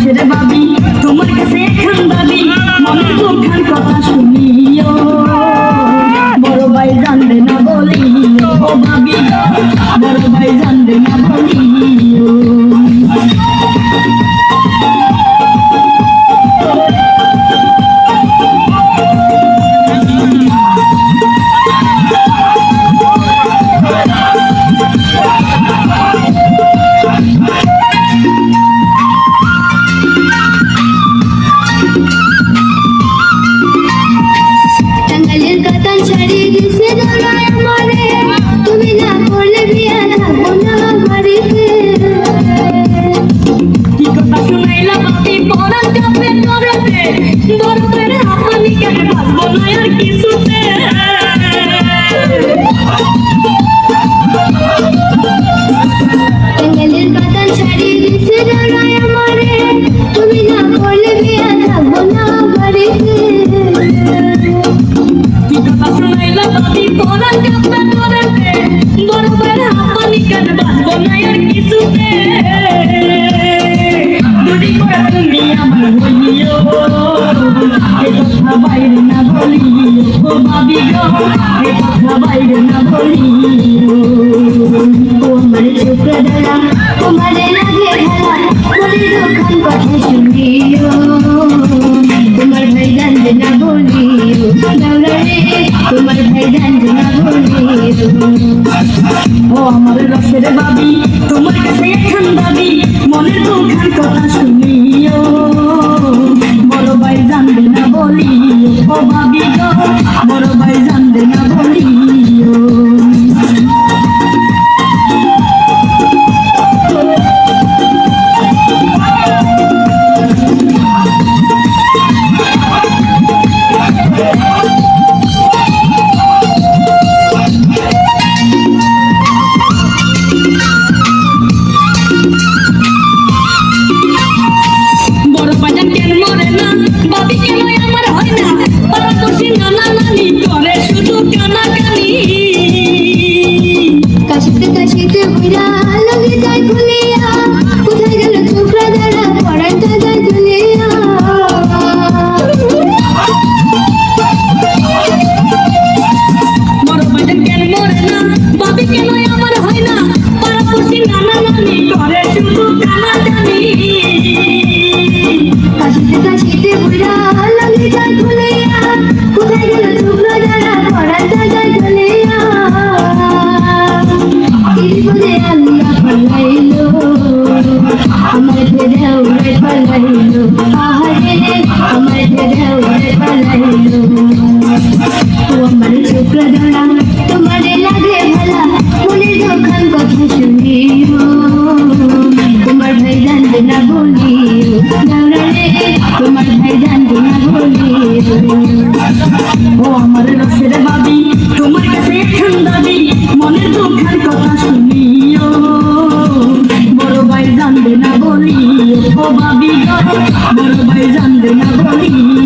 রসের বাবি তোমার কাছে এখন দাবি মনের দুঃখের কথা শুনিও বড় ভাই জানবে না বলিও ও ভাবি বড় ভাই জানবে না বলিও বাইরে না বলিও ও ভাবি গো এ কথা বাইরে না বলিও ও আমার চোখে ধরা তোমারে লাগে খেলা বলি দোকান কথা শুনিও তোমার ভাই জানবে না বলিও দাওলা রে তোমার ভাই জানবে না বলিও ও আমার রসের বাবি তোমার কাছে এখন দাবি মনের দুঃখের কথা শুনিও বড় ভাই জানবে না বলিও ও ভাবি গো বড় ভাই জানবে না বলিও তোমারে লাগে ভালা মনের দোকান কথা শুনিও তোমার ভাই জানবে না বলিও দাওরা রে তোমার ভাই জানবে না বলিও ও আমার রসের বাবি তোমার কাছে এখন দাবি মনের দুঃখের কথা শুনিও বড় ভাই জানবে না বলিও ও ভাবি গো বড় ভাই জানবে না বলিও